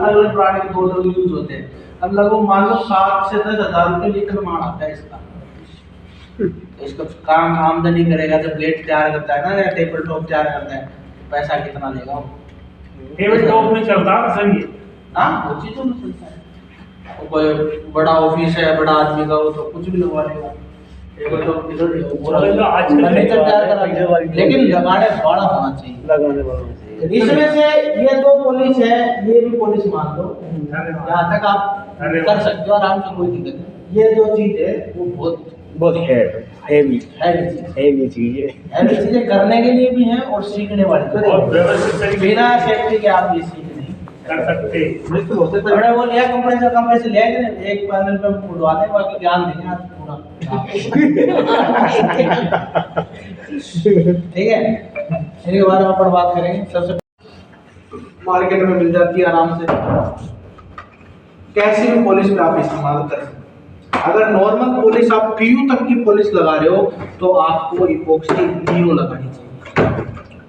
अलग अलग ब्रांड के दो दो यूज होते हैं। अब लगभग मान लो 7 से 10 हज़ार रुपये लीटर माल आता है इसका। इसका काम आमदनी करेगा जब प्लेट तैयार करता है ना या टेबल टॉप तैयार करता है, पैसा कितना लेगा वो? टेबल टॉप में चलता है सही है। हाँ वो चीज़ों में चलता है। वो कोई बड़ा ऑफिस है बड़ा आदमी का, वो तो कुछ भी लगवा लेगा। टेबल टॉप किधर फर्नीचर तैयार करा, लेकिन लगाने वाला होना चाहिए, लगाने वाला। इसमें से ये दो पॉलिश है, ये भी पॉलिश मान लो, यहाँ तक आप कर सकते हो आराम से, कोई दिक्कत नहीं। ये दो चीज है वो बहुत हैवी चीजें करने के लिए भी हैं और सीखने वाली तो बिना सेफ्टी के आप ये सीख नहीं कर सकते। बिल्कुल होते तो बड़ा वो लिया कंपनी से ले गए, एक पैनल पे उड़वा दें, बाकी ज्ञान देंगे आज पूरा। ठीक है, इनके बारे में अपन बात करेंगे। सबसे मार्केट में मिल जाती है आराम से, कैसी भी पॉलिश में आप इस्तेमाल कर सकते हैं। अगर नॉर्मल पॉलिश आप पीयू तक की पॉलिश लगा रहे हो तो आपको इपॉक्सी नीओ लगानी चाहिए।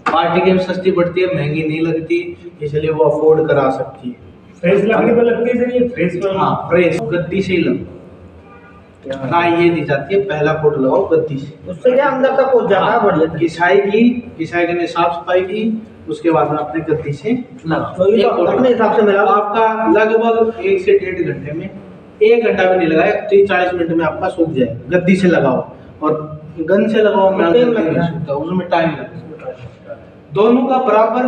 पार्टी गेम सस्ती पड़ती है, महंगी नहीं लगती, इसलिए वो अफोर्ड करा सकती है। फ्रेश लगने पे लगती है सर ये फ्रेश में? हाँ फ्रेश गद्दी से ही लगो, राय ये दी जाती है पहला कोट लगाओ गद्दी से, उससे क्या अंदर तक पहुंच जाता है बढ़िया। घिसाई की साफ सफाई की, उसके बाद में अपने गद्दी से लगाओ। तो अपने हिसाब से मिला आपका लगभग 1 से 1.5 घंटे में, 1 घंटा भी नहीं लगाया, 30-40 मिनट में आपका सूख जाए। गद्दी से लगाओ और गन से लगाओ, उसमें टाइम लगता है। दोनों का बराबर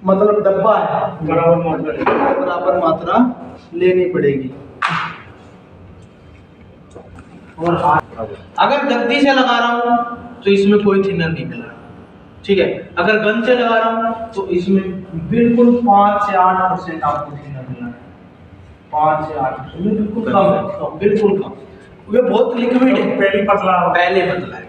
मतलब डब्बा है, बराबर मात्रा लेनी पड़ेगी। और अगर गद्दी से लगा रहा हूँ तो इसमें कोई थिनर नहीं मिला, ठीक है। अगर गन से लगा रहा हूँ तो इसमें बिल्कुल 5 से 8% आपको थिनर मिला है। 5 से 8% बिल्कुल कम है, बिल्कुल कम। ये बहुत लिक्विड है, पहले पतला है,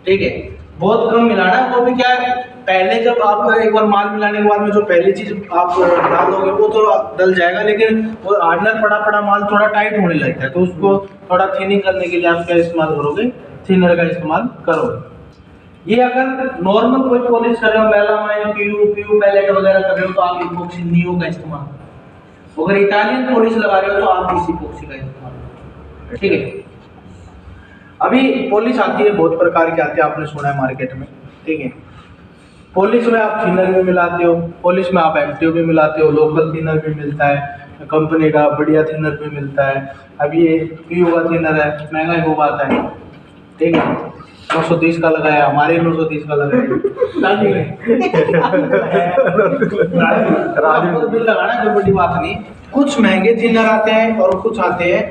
ठीक है, बहुत कम मिलाना है। वो भी क्या है, पहले जब आप एक बार माल मिलाने के बाद में जो पहली चीज आप डाल दोगे वो तो डल जाएगा, लेकिन वो हार्डनर पड़ा पड़ा माल थोड़ा टाइट होने लगता है, तो उसको थोड़ा थिनिंग करने के लिए आप क्या इस्तेमाल करोगे, थिनर का इस्तेमाल करोगे। ये अगर नॉर्मल कोई पॉलिश कर रहे हो, मेलामाइन, पीयू पैलेट वगैरह कर रहे हो तो आप इपॉक्सी नीओ का इस्तेमाल करो। अगर इटालियन पॉलिश लगा रहे हो तो आप इस इपॉक्सी का इस्तेमाल करो, ठीक है। अभी पॉलिश आती है, बहुत प्रकार की आती है, आपने सुना है मार्केट में, ठीक है। पॉलिश में आप थिनर भी मिलाते हो, पॉलिश में आप एक्टिव भी मिलाते हो, लोकल थिनर भी मिलता है, कंपनी का बढ़िया थिनर भी मिलता है। अभी ये पीयू का थिनर है, महंगा ही खूब आता है, ठीक है, 930 का लगाया, हमारे 930 का लगाया। बिल लगाना कोई बड़ी बात नहीं। कुछ महंगे थिनर आते हैं और कुछ आते हैं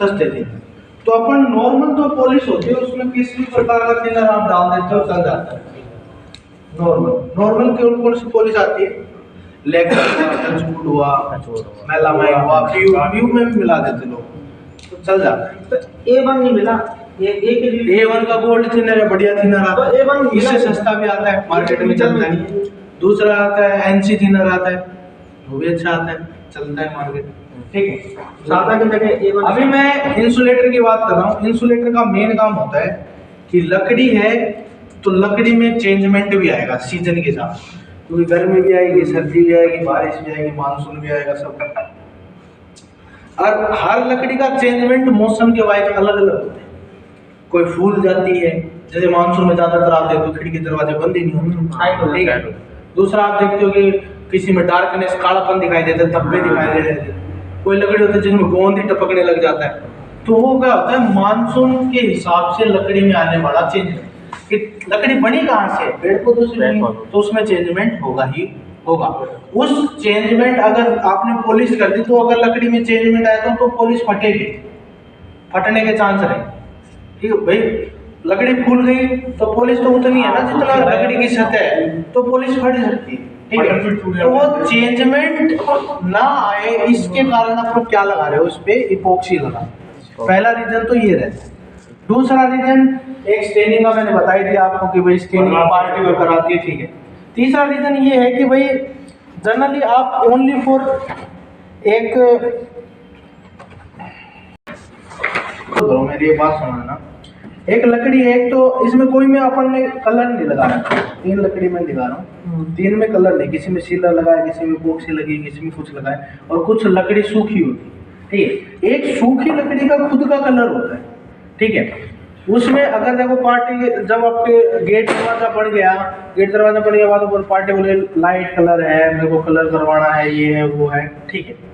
सस्ते थिनर। तो अपन नॉर्मल जो पॉलिश होती है उसमें किसी प्रकार का थिनर आप डाल देते हो, चल जाता है। नॉर्मल कौन सी पॉलिश आती है, लेक्सर हुआ, मेलामाइन हुआ, पीयू में भी मिला देते लोग, तो चल जाता है। तो A1 नहीं मिला, A1 का गोल्ड थिनर है, बढ़िया थिनर आता है, A1 इससे सस्ता भी आता है, मार्केट में चलता है। दूसरा आता है NC थिनर आता है, वो भी अच्छा आता है, चलता है मार्केट में, ठीक है। सादा की जगह A1। अभी मैं इंसुलेटर की बात कर रहा हूँ। इंसुलेटर का मेन काम होता है कि लकड़ी है तो लकड़ी में चेंजमेंट भी आएगा सीजन के साथ, क्योंकि गर्मी भी आएगी, सर्दी भी आएगी, बारिश भी आएगी, मानसून भी आएगा, सब। और हर लकड़ी का चेंजमेंट मौसम के वाइज अलग अलग होते हैं। कोई फूल जाती है, जैसे मानसून में ज्यादातर आते हैं तो खिड़की दरवाजे बंद ही नहीं होते, ठीक है। दूसरा आप देखते हो कि किसी में डार्कनेस, कालापन दिखाई देता है, धब्बे दिखाई देते हैं। कोई लकड़ी होती है जिसमें गोंद ही टपकने लग जाता है, तो वो क्या होता है, मानसून के हिसाब से लकड़ी में आने वाला चेंज कि लकड़ी बनी कहाँ से, पेड़ पौधों से बनी, तो उसमें चेंजमेंट होगा ही होगा। उस चेंजमेंट अगर आपने पॉलिश कर दी तो अगर लकड़ी में चेंजमेंट आया तो पॉलिश फटेगी, फटने के चांस रहे, ठीक है भाई। लकड़ी फूल गई तो पॉलिश तो उतनी है ना जितना लकड़ी की सतह है, तो पॉलिश फट सकती है, ठीक है। तो वो चेंजमेंट ना आए इसके कारण आप लोग क्या लगा रहे हो, उस पे इपॉक्सी लगा। पहला रीजन तो ये रहता है। दूसरा रीजन एक स्टेनिंग का मैंने बताई थी आपको कि भाई स्टेनिंग पार्टी में कराती है, ठीक है। तीसरा रीजन ये है कि भाई जनरली आप ओनली फॉर एक, तो मेरी एक बात सुनना, एक लकड़ी है, एक तो इसमें कोई में अपन ने कलर नहीं लगा रहा, 3 लकड़ी में दिखा रहा हूँ, 3 में कलर नहीं, किसी में सीलर लगा है, किसी में इपोक्सी लगी, किसी में कुछ लगा है, और कुछ लकड़ी सूखी होती है, ठीक है। एक सूखी लकड़ी का खुद का कलर होता है, ठीक है। उसमें अगर देखो पार्टी जब आपके गेट दरवाजा बन गया, गेट दरवाजा बनने के बाद ऊपर पार्टी बोले लाइट कलर है, मेरे को कलर करवाना है, ये है वो है, ठीक है।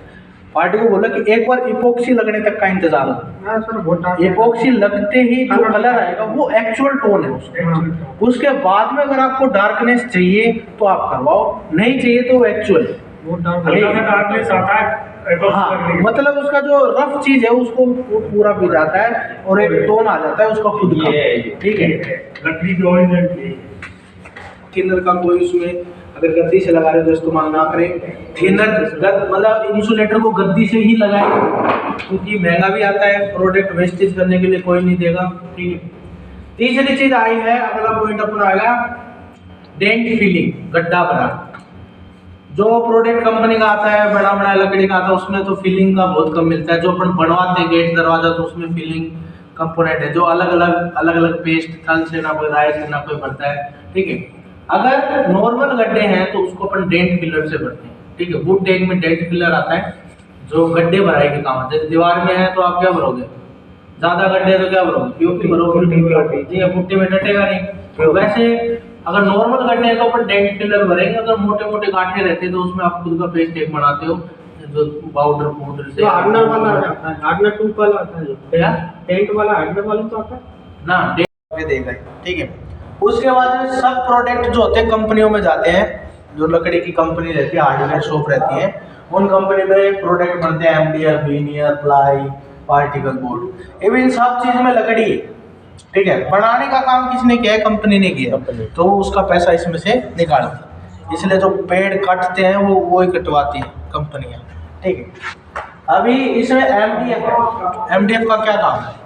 पार्टी को बोला कि एक बार इपोक्सी लगने तक का इंतजार हो। हाँ सर बहुत डार्क है। इपोक्सी लगते ही जो कलर आएगा वो एक्चुअल टोन है उसका। उसके बाद में अगर आपको डार्कनेस चाहिए तो आप करवाओ, नहीं चाहिए तो एक्चुअल बहुत डार्क हल्का सा डार्कनेस आता है हाँ, मतलब उसका जो रफ चीज है उसको वो पूरा भी जाता है और एक टोन आ जाता है उसका खुद का, ठीक है। लकड़ी की ओरिजिनल थिनर का कोई उसमें अगर गद्दी से लगा रहे हो तो इस्तेमाल ना करें। थिनर मतलब इंसुलेटर को गद्दी से ही लगाएं, क्योंकि महंगा भी आता है, प्रोडक्ट वेस्टेज करने के लिए कोई नहीं देगा, ठीक है। तीसरी चीज आई है, अगला पॉइंट अपना आएगा डेंट फिलिंग, गड्ढा भरा। जो प्रोडक्ट कंपनी का आता है, बड़ा बड़ा लकड़ी का आता है, उसमें तो फिलिंग का बहुत कम मिलता है। जो अपन बनवाते हैं गेट दरवाजा तो उसमें फिलिंग कंपोनेंट है, जो अलग अलग पेस्ट थल से ना कोई राय से ना कोई भरता है, ठीक है। अगर नॉर्मल गड्ढे हैं तो उसको अपन डेंट फिलर से भरते हैं, ठीक है। वुड टैग में डेंट फिलर आता है जो गड्ढे भराई के काम आता है। जैसे दीवार में है तो आप क्या भरोगे, ज्यादा गड्ढे तो क्या भरोगे, पीओपी भरोगे, जी पुट्टी में डटेगा नहीं। तो वैसे अगर नॉर्मल गड्ढे हैं तो अपन डेंट फिलर भरेंगे। अगर मोटे मोटे गांठे रहते हैं तो उसमें आप खुद का पेस्ट एक बनाते हो, जो पाउडर से। जो हार्डनर वाला आता है, हार्डनर टूप वाला आता है, जो क्या टेंट वाला हार्डनर वाला तो आता है ना, डेंट देगा, ठीक है। उसके बाद में सब प्रोडक्ट जो होते हैं कंपनियों में जाते हैं, जो लकड़ी की कंपनी रहती है, हार्डवेयर शॉप रहती है, उन कंपनी में प्रोडक्ट बनते हैं, MDF, veneer, ply, particle board, ये भी इन सब चीज में लकड़ी है, ठीक है। बनाने का काम किसने किया है, कंपनी ने किया, तो उसका पैसा इसमें से निकालती है। इसलिए जो पेड़ काटते हैं वो ही कटवाती है कंपनियां, ठीक है। अभी इसमें एमडीएफ है, एमडीएफ का क्या काम है।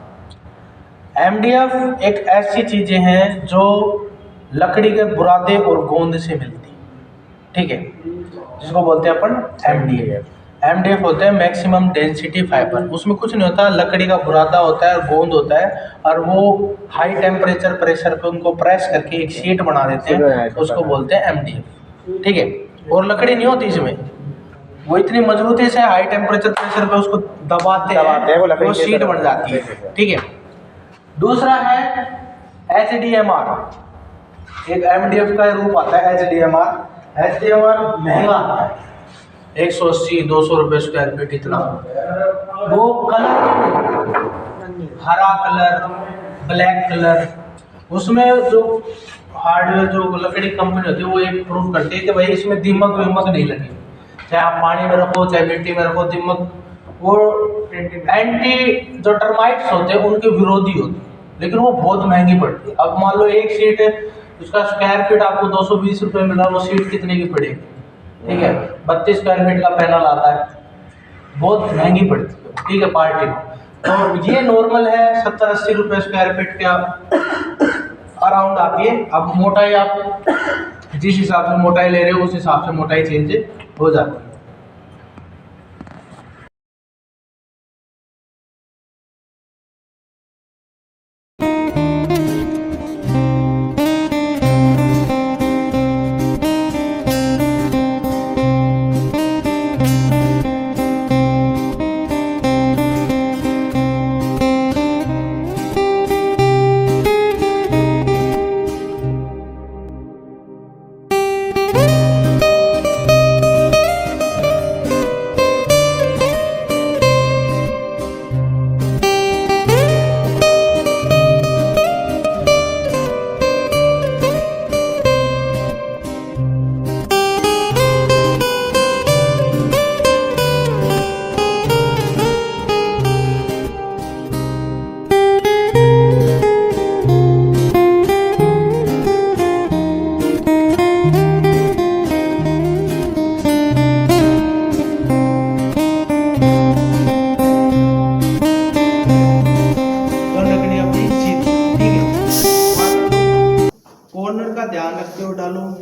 एमडीएफ एक ऐसी चीजें हैं जो लकड़ी के बुरादे और गोंद से मिलती, ठीक है, जिसको बोलते हैं अपन एमडीएफ। एमडीएफ होते हैं मैक्सिमम डेंसिटी फाइबर। उसमें कुछ नहीं होता, लकड़ी का बुरादा होता है, गोंद होता है, और वो हाई टेम्परेचर प्रेशर पे उनको प्रेस करके एक शीट बना देते हैं, उसको बोलते हैं एमडीएफ, ठीक है। और लकड़ी नहीं होती इसमें, वो इतनी मजबूती से हाई टेम्परेचर प्रेशर पे उसको दबाते हैं, वो शीट बन जाती है, ठीक है। दूसरा है HDMR, एक एमडीएफ का रूप आता है HDMR। HDMR महंगा आता है, 180-200 रुपये स्क्वायर फीट इतना। वो कलर हरा कलर, ब्लैक कलर, उसमें जो हार्डवेयर जो लकड़ी कंपनी होती है वो एक प्रूफ करती है कि भाई इसमें दीमक वीमक नहीं लगे, चाहे आप पानी में रखो चाहे मिट्टी में रखो, दीमक वो एंटी जो टर्माइट्स होते हैं उनके विरोधी होते हैं, लेकिन वो बहुत महंगी पड़ती है। अब मान लो एक शीट उसका स्क्वायर फीट आपको 220 रुपये मिला, वो शीट कितने की पड़ेगी, ठीक है। 32 स्क्वायर फीट का पैनल आता है, बहुत महंगी पड़ती है, ठीक है, पार्टी में। तो ये नॉर्मल है 70-80 रुपये स्क्वायर फीट के अराउंड आती है। अब मोटाई आप जिस हिसाब से मोटाई ले रहे हो उस हिसाब से मोटाई चेंज हो जाती है।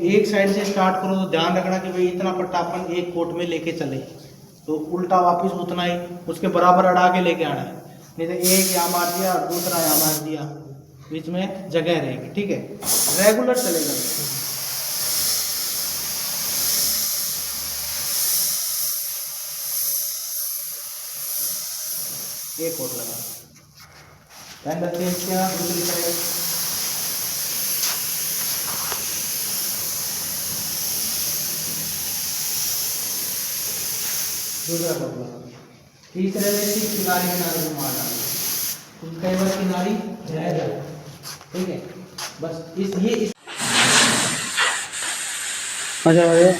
एक साइड से स्टार्ट करो तो ध्यान रखना कि भाई इतना पट्टा अपन एक कोट में लेके चले, तो उल्टा वापस उतना ही उसके बराबर अड़ा के लेके आना है, नहीं तो एक यहाँ मार दिया दूसरा यहाँ मार दिया, बीच में जगह रहेगी, ठीक है। रेगुलर चलेगा। एक और लगा, हैंडल चेंज किया, दूसरी साइड दूसरा कोट लगा। तीसरे में सिर्फ किनारे किनारे को मार डालना, कुछ कई बार किनारी रह जाए, ठीक है। बस इस अच्छा भैया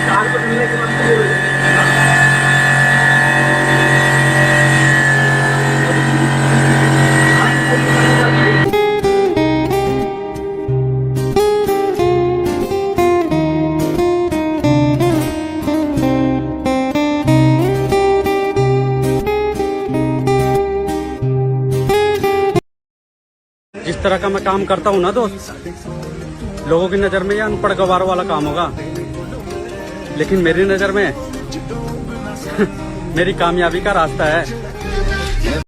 चार को ढलने के बाद तो जिस तरह का मैं काम करता हूँ ना दोस्त, लोगों की नजर में ये अनपढ़ गवार वाला काम होगा, लेकिन मेरी नजर में मेरी कामयाबी का रास्ता है।